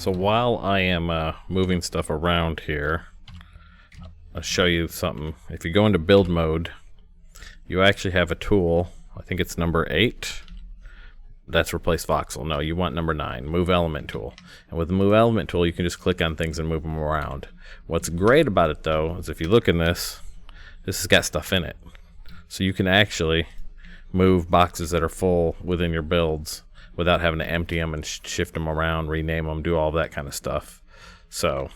So while I am moving stuff around here, I'll show you something. If you go into build mode, you actually have a tool. I think it's number 8. That's replace voxel. No, you want number 9, move element tool. And with the move element tool, you can just click on things and move them around. What's great about it though is if you look in this has got stuff in it. So you can actually move boxes that are full within your builds without having to empty them and shift them around, rename them, do all that kind of stuff. So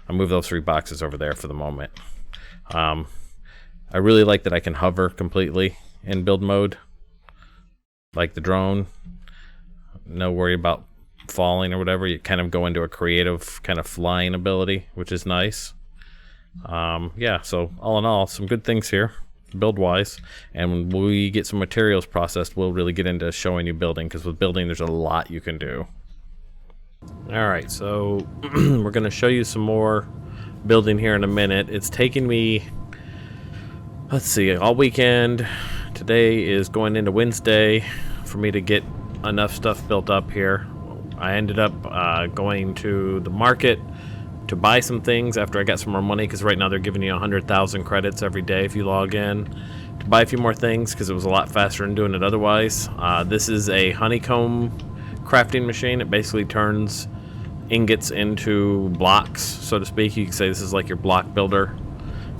I'll move those 3 boxes over there for the moment. I really like that I can hover completely in build mode, like the drone. No worry about falling or whatever. You kind of go into a creative kind of flying ability, which is nice. Yeah, so all in all, some good things here build wise, and when we get some materials processed, we'll really get into showing you building, because with building there's a lot you can do. Alright, so we're going to show you some more building here in a minute. It's taking me, let's see, all weekend. Today is going into Wednesday for me to get enough stuff built up here. I ended up going to the market to buy some things after I got some more money, because right now they're giving you 100,000 credits every day if you log in, to buy a few more things because it was a lot faster than doing it otherwise. This is a Honeycomb crafting machine. It basically turns ingots into blocks, so to speak. You could say this is like your block builder.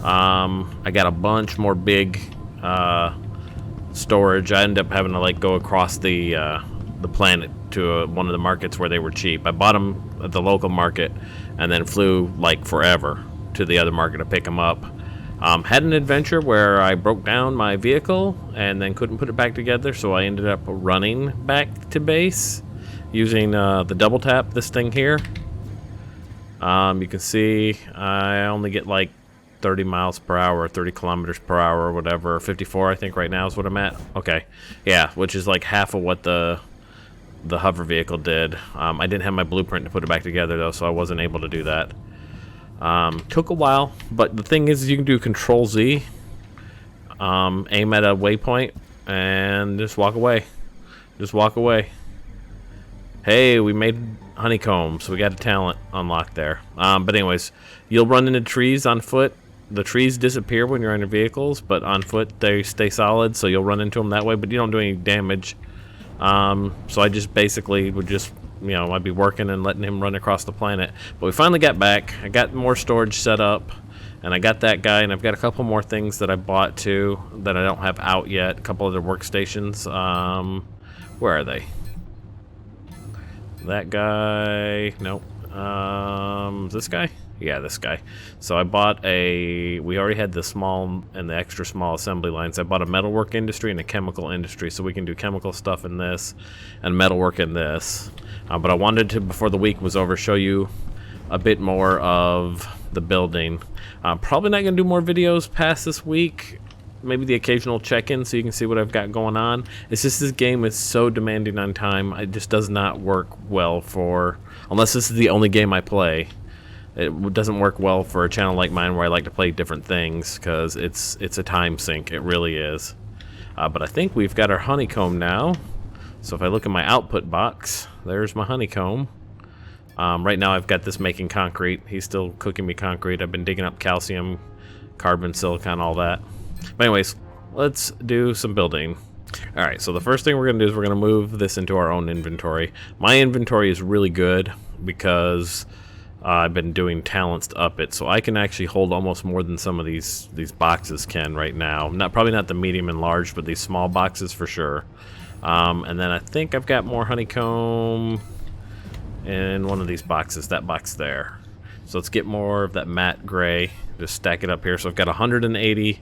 I got a bunch more big storage. I ended up having to like go across the planet to one of the markets where they were cheap. I bought them at the local market and then flew like forever to the other market to pick them up. Had an adventure where I broke down my vehicle and then couldn't put it back together, so I ended up running back to base using the double tap, this thing here. You can see I only get like 30 miles per hour, 30 kilometers per hour, or whatever. 54 I think right now is what I'm at. Okay, yeah, which is like half of what the hover vehicle did. I didn't have my blueprint to put it back together though, so I wasn't able to do that. Took a while, but the thing is you can do Control Z, aim at a waypoint, and just walk away. Just walk away. Hey, we made Honeycomb, so we got a talent unlocked there. But anyways, you'll run into trees on foot. The trees disappear when you're on your vehicles, but on foot they stay solid, so you'll run into them that way, but you don't do any damage. So I just basically would just, you know, I'd be working and letting him run across the planet. But we finally got back. I got more storage set up, and I got that guy, and I've got a couple more things that I bought too that I don't have out yet. A couple other workstations. Where are they? That guy. Nope. This guy? Yeah, this guy. So I bought we already had the small and the extra small assembly lines. I bought a metalwork industry and a chemical industry, so we can do chemical stuff in this and metalwork in this. But I wanted to, before the week was over, show you a bit more of the building. Probably not going to do more videos past this week. Maybe the occasional check-in so you can see what I've got going on. It's just this game is so demanding on time. It just does not work well for, unless this is the only game I play. It doesn't work well for a channel like mine where I like to play different things, because it's a time sink. It really is. But I think we've got our honeycomb now. So if I look at my output box, there's my honeycomb. Right now I've got this making concrete. He's still cooking me concrete. I've been digging up calcium, carbon, silicon, all that. But anyways, let's do some building. Alright, so the first thing we're going to do is we're going to move this into our own inventory. My inventory is really good because I've been doing talents to up it, so I can actually hold almost more than some of these boxes can right now. Probably not the medium and large, but these small boxes for sure. And then I think I've got more honeycomb in one of these boxes, that box there. So let's get more of that matte gray, just stack it up here. So I've got 180,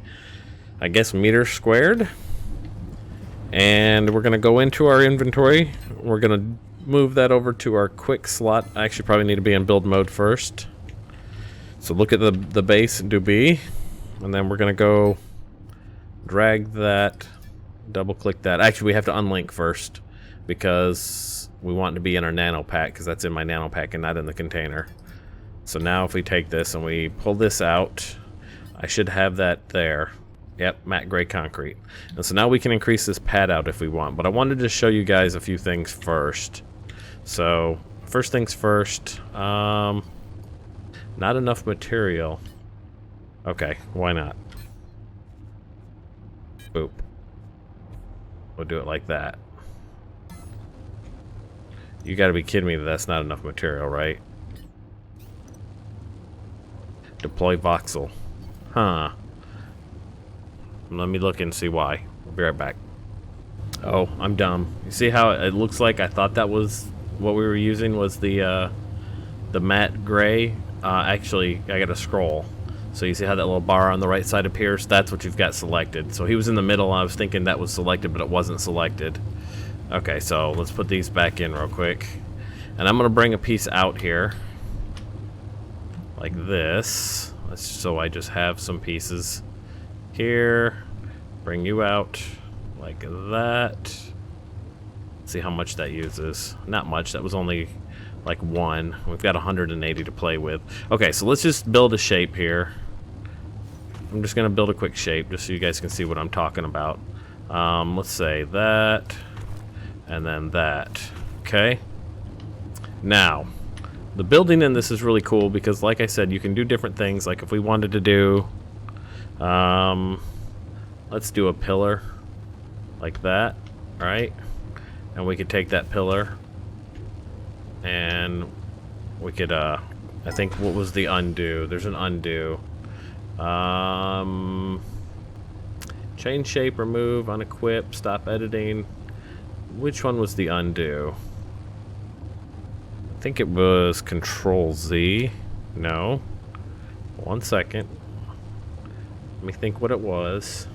I guess, meters squared. And we're going to go into our inventory. We're going to move that over to our quick slot. I actually probably need to be in build mode first. So look at the base and do B. And then we're going to go drag that, double click that. Actually, we have to unlink first because we want it to be in our nano pack, because that's in my nano pack and not in the container. So now if we take this and we pull this out, I should have that there. Yep, matte gray concrete. And so now we can increase this pad out if we want. But I wanted to show you guys a few things first. So first things first. Not enough material. Okay, why not? Boop. We'll do it like that. You gotta be kidding me that that's not enough material, right? Deploy voxel. Huh. Let me look and see why. I'll be right back. Oh, I'm dumb. You see how it looks like I thought that was what we were using was the matte gray? Actually, I gotta scroll. So you see how that little bar on the right side appears? That's what you've got selected. So he was in the middle. I was thinking that was selected, but it wasn't selected. Okay, so let's put these back in real quick. And I'm gonna bring a piece out here. Like this. So I just have some pieces here. Bring you out like that. Let's see how much that uses. Not much, that was only like 1. We've got 180 to play with. Okay, so let's just build a shape here. I'm just gonna build a quick shape just so you guys can see what I'm talking about. Let's say that, and then that. Okay. Now, the building in this is really cool because, like I said, you can do different things. Like if we wanted to do, let's do a pillar like that, right? And we could take that pillar and we could, I think, what was the undo? There's an undo. Change shape, remove, unequip, stop editing. Which one was the undo? I think it was Control Z. No. 1 second. Let me think what it was.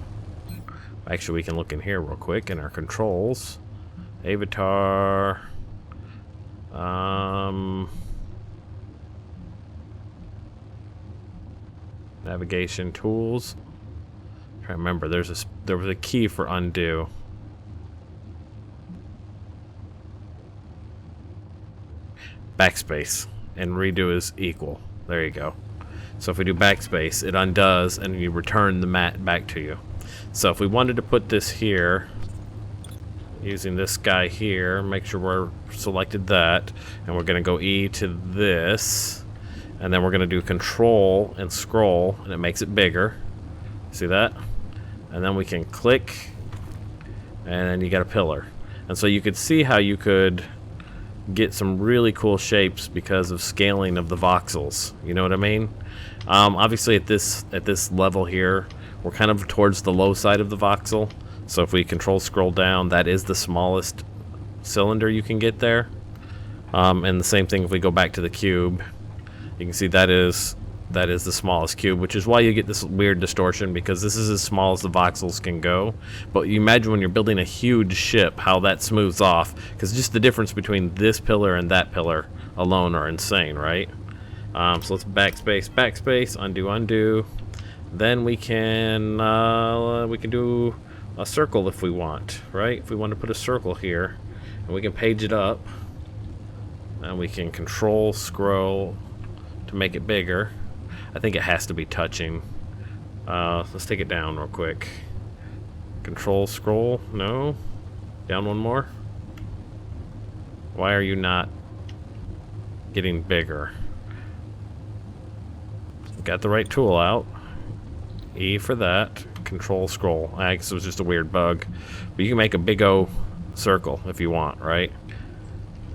Actually, we can look in here real quick in our controls. Avatar. Navigation tools. I'm trying to remember. There was a key for undo. Backspace and redo is equal. There you go. So if we do backspace, it undoes and you return the mat back to you. So if we wanted to put this here, using this guy here, make sure we're selected that, and we're going to go E to this, and then we're going to do Control and scroll, and it makes it bigger. See that? And then we can click, and then you got a pillar. And so you could see how you could get some really cool shapes because of scaling of the voxels. You know what I mean? Obviously at this level here, we're kind of towards the low side of the voxel. So if we Control scroll down, that is the smallest cylinder you can get there. And the same thing if we go back to the cube, you can see that is the smallest cube, which is why you get this weird distortion, because this is as small as the voxels can go. But you imagine when you're building a huge ship, how that smooths off, because just the difference between this pillar and that pillar alone are insane, right? So let's backspace, undo. Then we can do a circle if we want, right? If we want to put a circle here, and we can page it up, and we can Control scroll to make it bigger. I think it has to be touching. Let's take it down real quick. Control scroll, no. Down one more. Why are you not getting bigger? Got the right tool out. E for that. Control scroll. I guess it was just a weird bug. But you can make a big O circle if you want, right?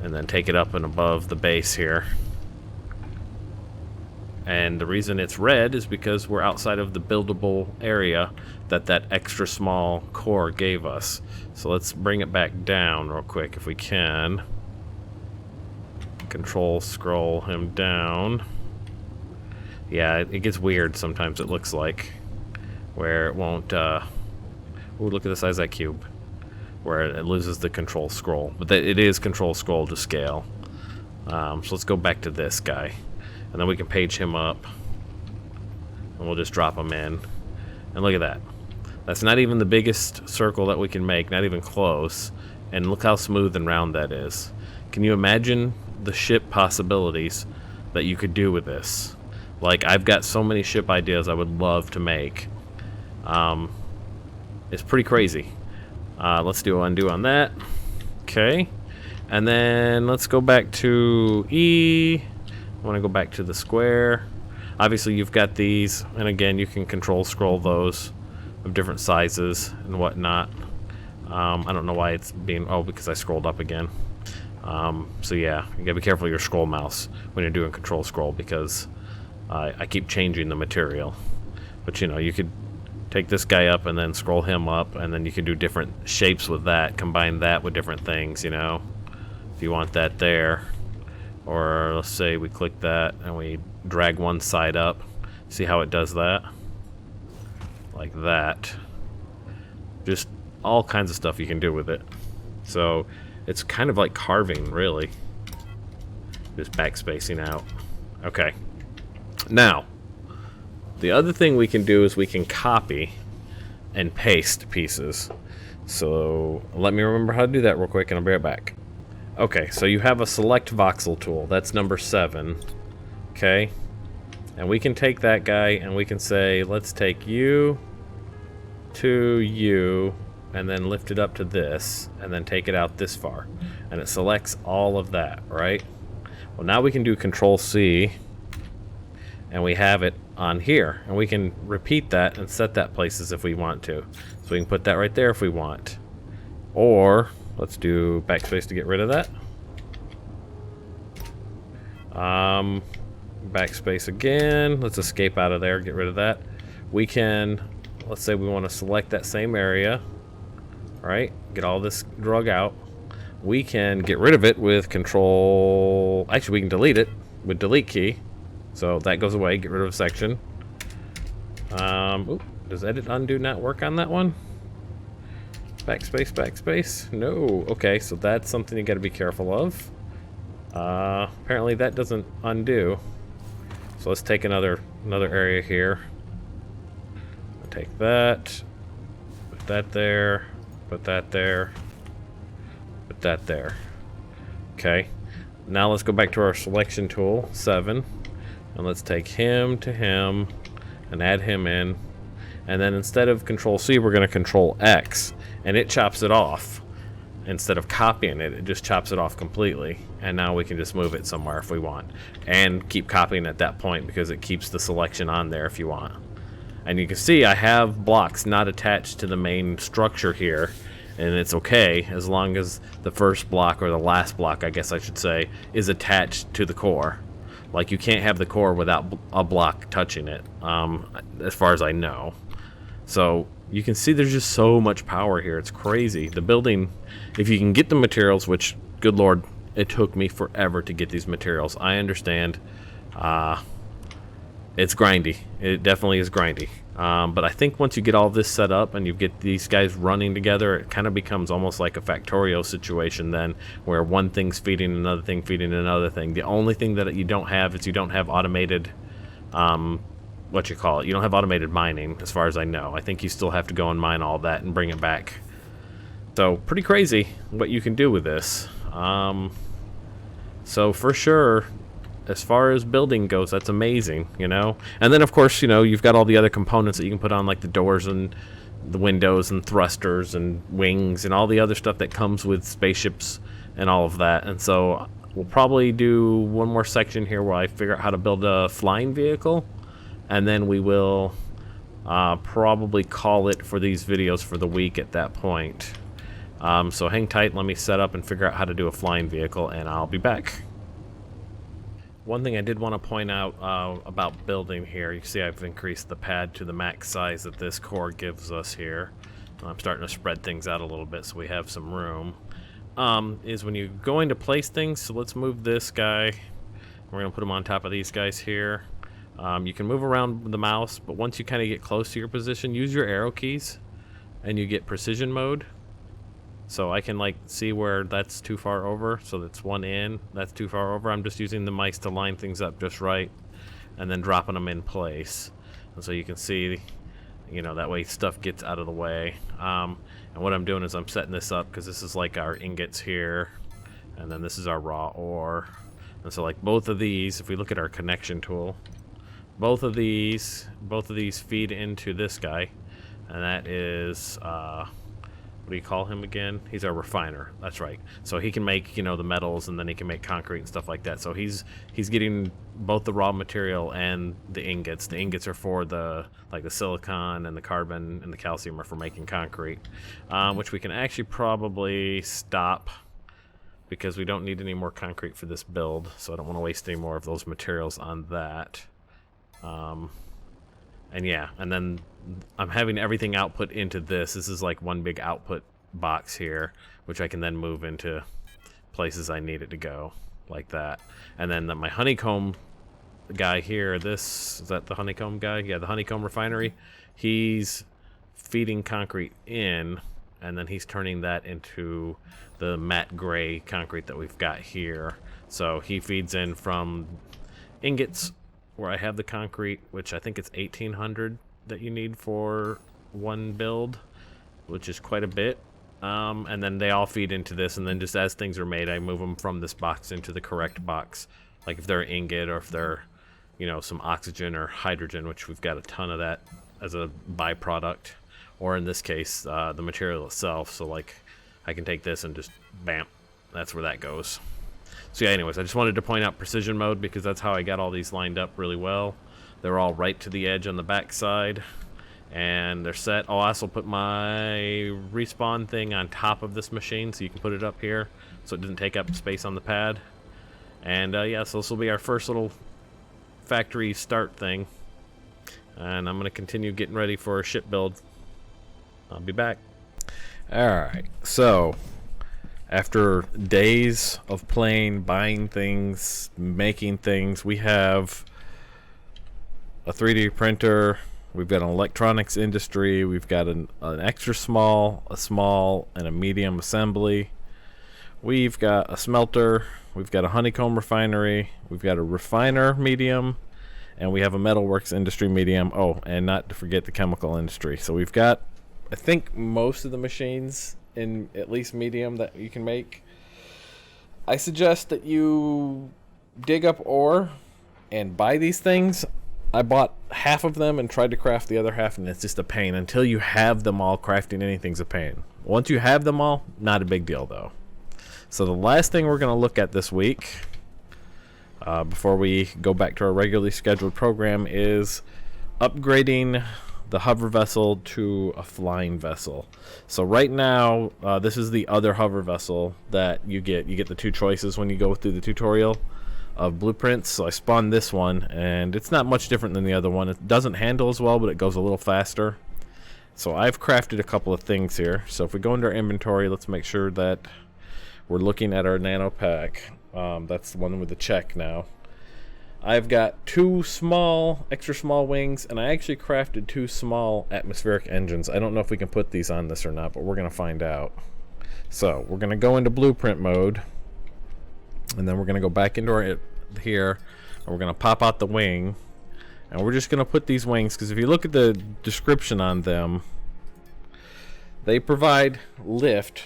And then take it up and above the base here. And the reason it's red is because we're outside of the buildable area that extra small core gave us. So let's bring it back down real quick if we can. Control scroll him down. Yeah, it gets weird sometimes, it looks like. Where it won't, ooh, look at the size of that cube. Where it loses the Control scroll. But it is Control scroll to scale. So let's go back to this guy. And then we can page him up. And we'll just drop him in. And look at that. That's not even the biggest circle that we can make, not even close. And look how smooth and round that is. Can you imagine the ship possibilities that you could do with this? Like, I've got so many ship ideas I would love to make. It's pretty crazy. Let's do undo on that. Okay. And then let's go back to E. I want to go back to the square. Obviously you've got these, and again you can control scroll those of different sizes and whatnot. I don't know why it's being, oh, because I scrolled up again. So yeah, you gotta be careful of your scroll mouse when you're doing control scroll, because I keep changing the material. But you know, you could take this guy up and then scroll him up, and then you can do different shapes with that, combine that with different things, you know, if you want that there. Or let's say we click that and we drag one side up. See how it does that? Like that. Just all kinds of stuff you can do with it. So it's kind of like carving, really. Just backspacing out. Okay. Now, the other thing we can do is we can copy and paste pieces. So let me remember how to do that real quick and I'll be right back. Okay, so you have a select voxel tool. That's number 7. Okay. And we can take that guy and we can say, let's take you to you, and then lift it up to this, and then take it out this far. And it selects all of that, right? Well, now we can do Control C, and we have it on here. And we can repeat that and set that places if we want to. So we can put that right there if we want. Or, let's do backspace to get rid of that. Backspace again. Let's escape out of there, get rid of that. We can, let's say we want to select that same area, right? Get all this drug out. We can get rid of it with Control. Actually, we can delete it with Delete key. So that goes away. Get rid of a section. Does Edit Undo not work on that one? Backspace, backspace. No. Okay, so that's something you got to be careful of. Apparently that doesn't undo. So let's take another area here. Take that. Put that there. Put that there. Put that there. Okay. Now let's go back to our selection tool, 7. And let's take him to him and add him in. And then instead of Control C, we're going to Control X. And it chops it off. Instead of copying it, it just chops it off completely. And now we can just move it somewhere if we want. And keep copying at that point because it keeps the selection on there if you want. And you can see I have blocks not attached to the main structure here. And it's okay as long as the first block, or the last block I guess I should say, is attached to the core. Like, you can't have the core without a block touching it, as far as I know. So you can see there's just so much power here. It's crazy. The building, if you can get the materials, which, good lord, it took me forever to get these materials. I understand. It's grindy. It definitely is grindy. But I think once you get all this set up and you get these guys running together, it kind of becomes almost like a Factorio situation then, where one thing's feeding another thing, feeding another thing. The only thing that you don't have is you don't have automated, what you call it, you don't have automated mining, as far as I know. I think you still have to go and mine all that and bring it back. So, pretty crazy what you can do with this. So, for sure, as far as building goes, that's amazing, you know? And then, of course, you know, you've got all the other components that you can put on, like the doors and the windows and thrusters and wings and all the other stuff that comes with spaceships and all of that. And so we'll probably do one more section here where I figure out how to build a flying vehicle. And then we will probably call it for these videos for the week at that point. So hang tight, let me set up and figure out how to do a flying vehicle, and I'll be back. One thing I did want to point out about building here, you see I've increased the pad to the max size that this core gives us here. I'm starting to spread things out a little bit so we have some room. Is when you're going to place things, so let's move this guy. We're going to put him on top of these guys here. You can move around with the mouse, but once you kind of get close to your position, use your arrow keys and you get precision mode. So I can like see where that's too far over, so that's one in, that's too far over. I'm just using the mice to line things up just right and then dropping them in place. And so you can see, you know, that way stuff gets out of the way. And what I'm doing is I'm setting this up because this is like our ingots here, and then this is our raw ore. And so like both of these, if we look at our connection tool, both of these feed into this guy, and that is do you call him again? He's our refiner. That's right. So he can make, you know, the metals, and then he can make concrete and stuff like that. So he's getting both the raw material and the ingots. The ingots are for the like the silicon, and the carbon and the calcium are for making concrete, which we can actually probably stop because we don't need any more concrete for this build. So I don't want to waste any more of those materials on that. And yeah, and then I'm having everything output into this. This is like one big output box here, which I can then move into places I need it to go, like that. And then my honeycomb guy here, is that the honeycomb guy? Yeah, the honeycomb refinery. He's feeding concrete in, and then he's turning that into the matte gray concrete that we've got here. So he feeds in from ingots, where I have the concrete, which I think it's 1,800 that you need for one build, which is quite a bit. And then they all feed into this, and then just as things are made, I move them from this box into the correct box. Like if they're ingot, or if they're, you know, some oxygen or hydrogen, which we've got a ton of that as a byproduct, or in this case, the material itself. So like I can take this and just bam, that's where that goes. So yeah, anyways, I just wanted to point out precision mode because that's how I got all these lined up really well. They're all right to the edge on the back side, and they're set. I'll also put my respawn thing on top of this machine so you can put it up here so it doesn't take up space on the pad. And yeah, so this will be our first little factory start thing, and I'm going to continue getting ready for a ship build. I'll be back. Alright, so after days of playing, buying things, making things, we have a 3D printer, we've got an electronics industry, we've got an extra small, a small, and a medium assembly. We've got a smelter, we've got a honeycomb refinery, we've got a refiner medium, and we have a metalworks industry medium. Oh, and not to forget the chemical industry. So we've got, I think, most of the machines in at least medium that you can make. I suggest that you dig up ore and buy these things. I bought half of them and tried to craft the other half, and it's just a pain. Until you have them all, crafting anything's a pain. Once you have them all, not a big deal though. So the last thing we're going to look at this week, before we go back to our regularly scheduled program, is upgrading the hover vessel to a flying vessel. So right now, this is the other hover vessel that you get. You get the two choices when you go through the tutorial of blueprints. So I spawned this one, and it's not much different than the other one. It doesn't handle as well, but it goes a little faster. So I've crafted a couple of things here. So if we go into our inventory, let's make sure that we're looking at our nano pack. That's the one with the check now. I've got two small, extra small wings, and I actually crafted two small atmospheric engines. I don't know if we can put these on this or not, but we're going to find out. So we're going to go into blueprint mode, and then we're going to go back into our here, and we're going to pop out the wing, and we're just going to put these wings, because if you look at the description on them, they provide lift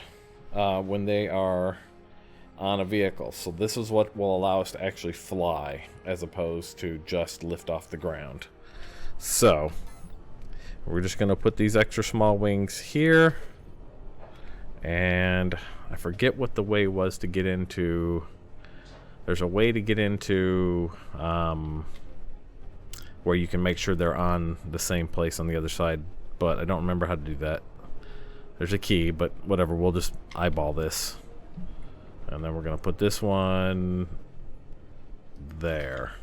when they are on a vehicle. So this is what will allow us to actually fly as opposed to just lift off the ground. So we're just going to put these extra small wings here, and I forget what the way was to get into. There's a way to get into where you can make sure they're on the same place on the other side, but I don't remember how to do that. There's a key, but whatever, we'll just eyeball this. And then we're going to put this one there.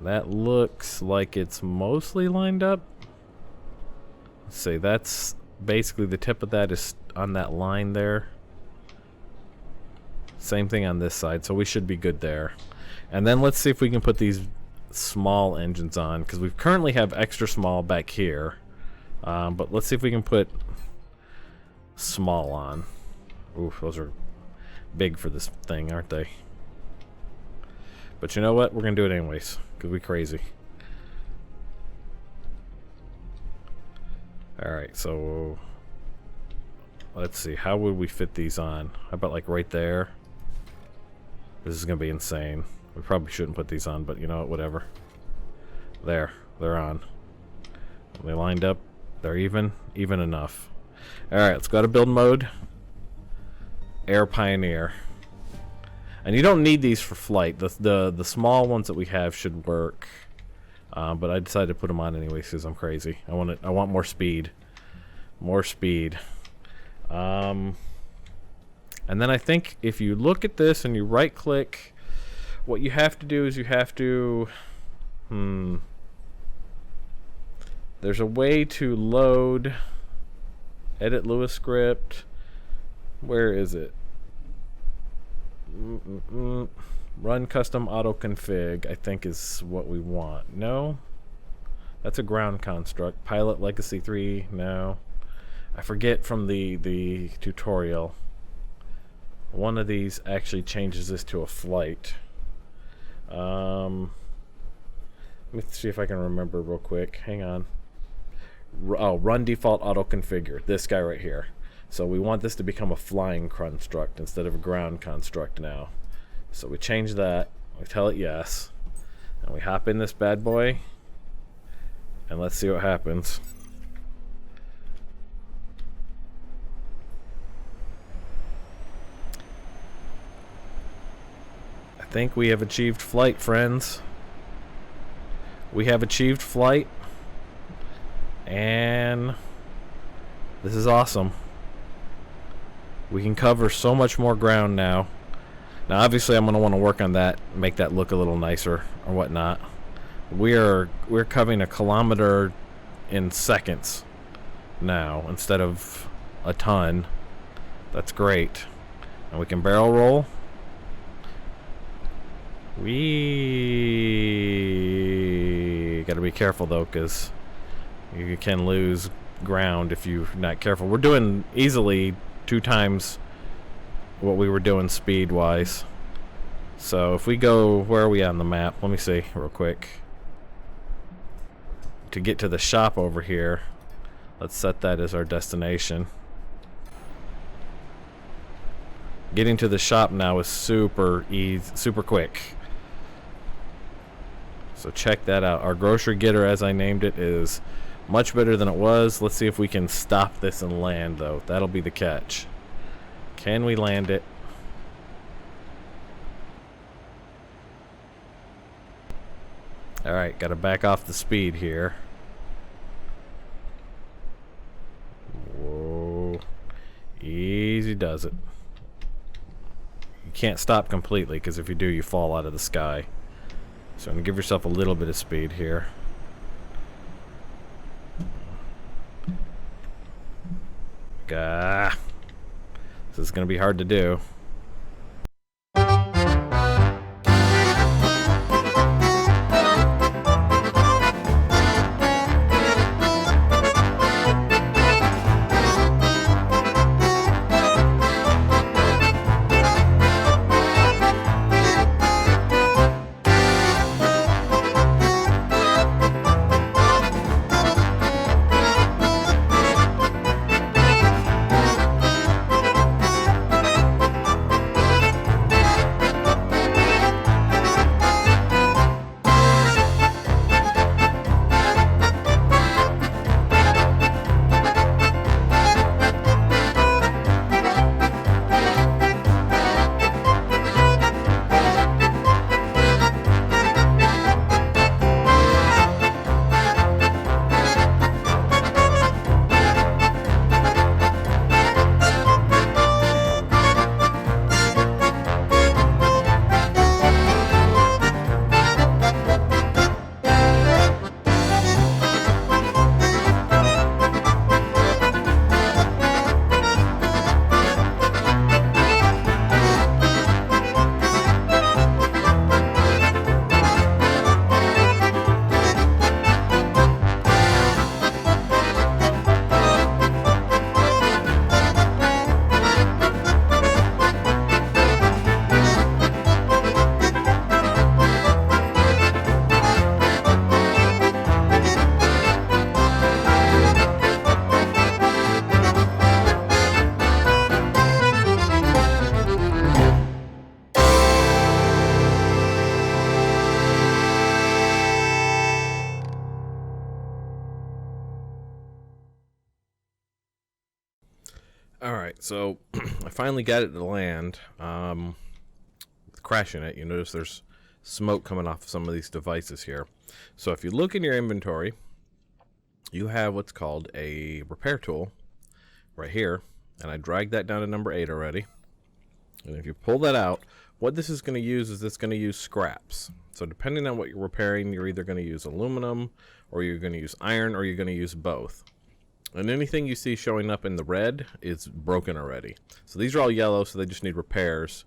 That looks like it's mostly lined up. Let's see, that's basically the tip of that is on that line there. Same thing on this side, so we should be good there. And then let's see if we can put these small engines on, because we currently have extra small back here. But let's see if we can put small on. Oof, those are big for this thing, aren't they? But you know what? We're going to do it anyways, because we're crazy. Alright, so let's see. How would we fit these on? How about like right there? This is going to be insane. We probably shouldn't put these on, but you know what? Whatever. There. They're on. They lined up. They're even enough. Alright, let's go to build mode. Air Pioneer. And you don't need these for flight. The small ones that we have should work. But I decided to put them on anyway because I'm crazy. I want more speed. More speed. And then I think if you look at this and you right click, what you have to do is you have to there's a way to load edit Lewis script. Where is it? Run custom auto config, I think is what we want. No? That's a ground construct. Pilot Legacy 3, no. I forget from the tutorial. One of these actually changes this to a flight. Let me see if I can remember real quick. Hang on. Run default auto configure. This guy right here. So we want this to become a flying construct instead of a ground construct now. So we change that. We tell it yes. And we hop in this bad boy. And let's see what happens. I think we have achieved flight, friends. We have achieved flight. And this is awesome. We can cover so much more ground now. Now obviously I'm going to want to work on that, make that look a little nicer or whatnot. We're covering 1 kilometer in seconds now instead of a ton. That's great. And we can barrel roll. We got to be careful though, because you can lose ground if you're not careful. We're doing easily 2 times what we were doing speed wise. So if we go, where are we on the map? Let me see real quick. To get to the shop over here, let's set that as our destination. Getting to the shop now is super easy, super quick. So check that out. Our grocery getter, as I named it, is much better than it was. Let's see if we can stop this and land though. That'll be the catch. Can we land it? Alright, gotta back off the speed here. Whoa. Easy does it. You can't stop completely, because if you do, you fall out of the sky. So I'm gonna give yourself a little bit of speed here. This is gonna be hard to do. All right, so I finally got it to land. Crashing it, you notice there's smoke coming off of some of these devices here. So if you look in your inventory, you have what's called a repair tool right here, and I dragged that down to number 8 already. And if you pull that out, what this is going to use is it's going to use scraps. So depending on what you're repairing, you're either going to use aluminum, or you're going to use iron, or you're going to use both. And anything you see showing up in the red is broken already. So these are all yellow, so they just need repairs.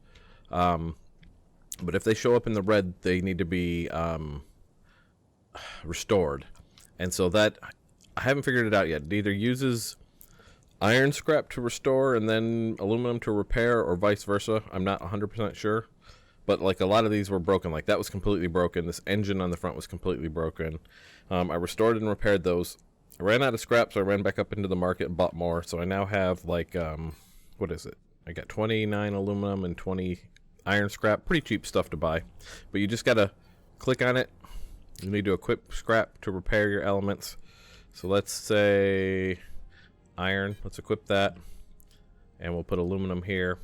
But if they show up in the red, they need to be restored. And so that, I haven't figured it out yet. It either uses iron scrap to restore and then aluminum to repair, or vice versa. I'm not 100% sure. But like a lot of these were broken. Like that was completely broken. This engine on the front was completely broken. I restored and repaired those. I ran out of scrap, so I ran back up into the market and bought more. So I now have like, what is it? I got 29 aluminum and 20 iron scrap. Pretty cheap stuff to buy. But you just got to click on it. You need to equip scrap to repair your elements. So let's say iron. Let's equip that. And we'll put aluminum here.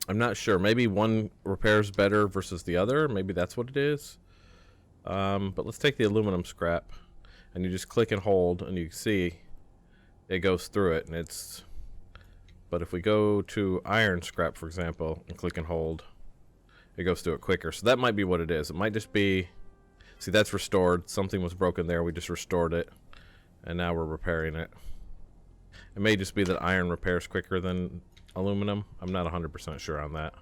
I'm not sure. Maybe one repairs better versus the other. Maybe that's what it is. But let's take the aluminum scrap. And you just click and hold, and you can see it goes through it. And it's. But if we go to iron scrap, for example, and click and hold, it goes through it quicker. So that might be what it is. It might just be. See, that's restored. Something was broken there. We just restored it. And now we're repairing it. It may just be that iron repairs quicker than aluminum. I'm not 100% sure on that.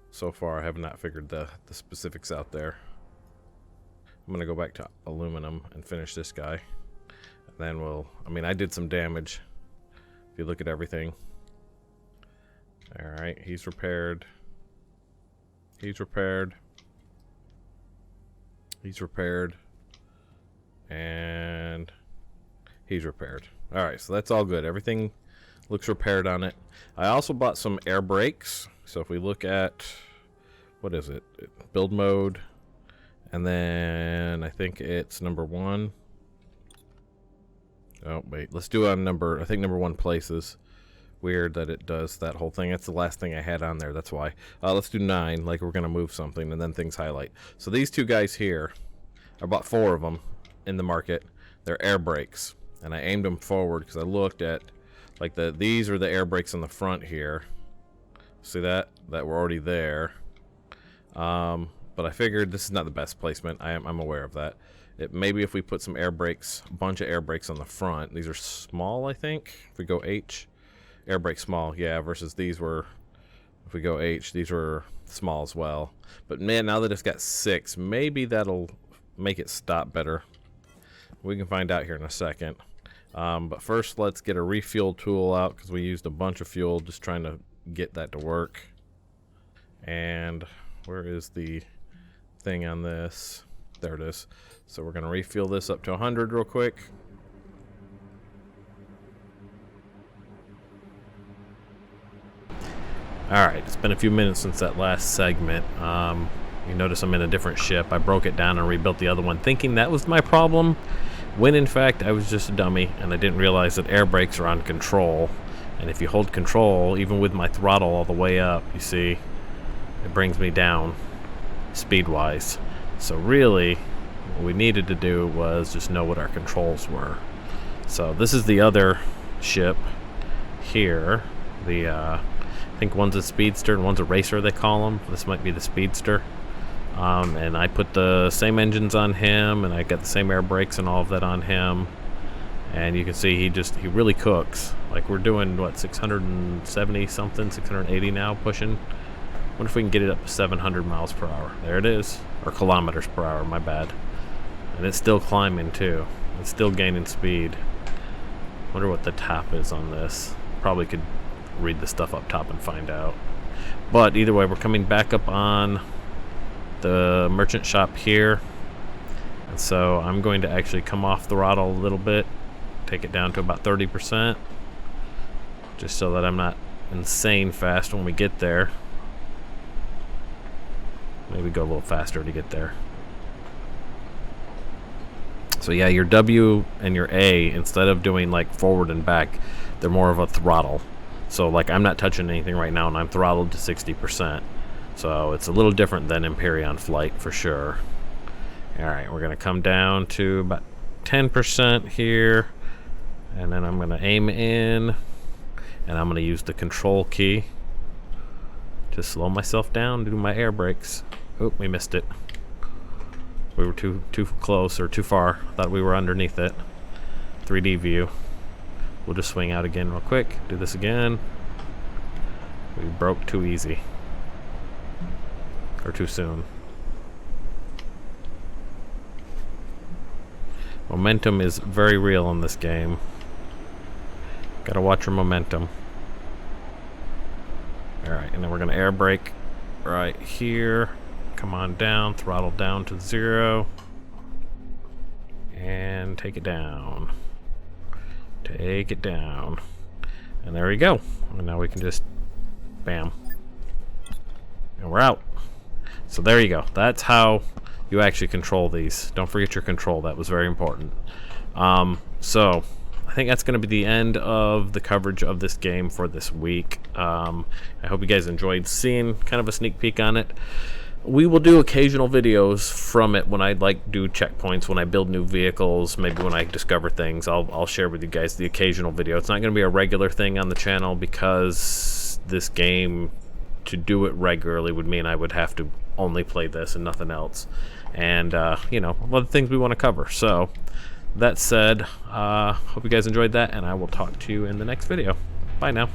So far, I have not figured the specifics out there. I'm going to go back to aluminum and finish this guy. And then we'll... I mean, I did some damage. If you look at everything. Alright, he's repaired. He's repaired. He's repaired. And... he's repaired. Alright, so that's all good. Everything looks repaired on it. I also bought some air brakes. So if we look at... what is it? Build mode. And then I think it's number 1. Oh, wait. Let's do it on number... I think number 1 places. Weird that it does that whole thing. That's the last thing I had on there. That's why. Let's do 9, like we're going to move something, and then things highlight. So these two guys here, I bought 4 of them in the market. They're air brakes. And I aimed them forward because I looked at... like these are the air brakes on the front here. See that? That were already there. But I figured this is not the best placement. I'm aware of that. Maybe if we put some air brakes, a bunch of air brakes on the front. These are small, I think. If we go H, air brake small, yeah. Versus these were, if we go H, these were small as well. But man, now that it's got 6, maybe that'll make it stop better. We can find out here in a second. But first, let's get a refuel tool out because we used a bunch of fuel just trying to get that to work. And where is the thing on this? There it is. So we're going to refuel this up to 100 real quick. Alright, it's been a few minutes since that last segment. You notice I'm in a different ship. I broke it down and rebuilt the other one thinking that was my problem, when in fact I was just a dummy and I didn't realize that air brakes are on control. And if you hold control, even with my throttle all the way up, you see it brings me down speed-wise. So really, what we needed to do was just know what our controls were. So this is the other ship here. I think one's a speedster and one's a racer, they call them. This might be the speedster. And I put the same engines on him, and I got the same air brakes and all of that on him. And you can see he really cooks. Like we're doing, what, 670 something, 680 now, pushing. Wonder if we can get it up to 700 miles per hour. There it is. Or kilometers per hour, my bad. And it's still climbing too. It's still gaining speed. Wonder what the top is on this. Probably could read the stuff up top and find out. But either way, we're coming back up on the merchant shop here. And so I'm going to actually come off the throttle a little bit. Take it down to about 30%. Just so that I'm not insane fast when we get there. Maybe go a little faster to get there. So So yeah, your W and your A, instead of doing like forward and back, they're more of a throttle. So like I'm not touching anything right now and I'm throttled to 60%. So it's a little different than Empyrean flight for sure. Alright, we're going to come down to about 10% here. And then I'm going to aim in. And I'm going to use the control key to slow myself down, do my air brakes. Oh, we missed it. We were too close or too far. Thought we were underneath it. 3D view. We'll just swing out again real quick. Do this again. We broke too easy. Or too soon. Momentum is very real in this game. Gotta watch your momentum. Alright, and then we're gonna air brake right here. Come on down, throttle down to 0. And take it down. Take it down. And there we go. And now we can just bam. And we're out. So there you go. That's how you actually control these. Don't forget your control. That was very important. So I think that's going to be the end of the coverage of this game for this week. I hope you guys enjoyed seeing kind of a sneak peek on it. We will do occasional videos from it when I like do checkpoints, when I build new vehicles, maybe when I discover things. I'll share with you guys the occasional video. It's not going to be a regular thing on the channel because this game, to do it regularly would mean I would have to only play this and nothing else. And, you know, a lot of things we want to cover. So, that said, hope you guys enjoyed that, and I will talk to you in the next video. Bye now.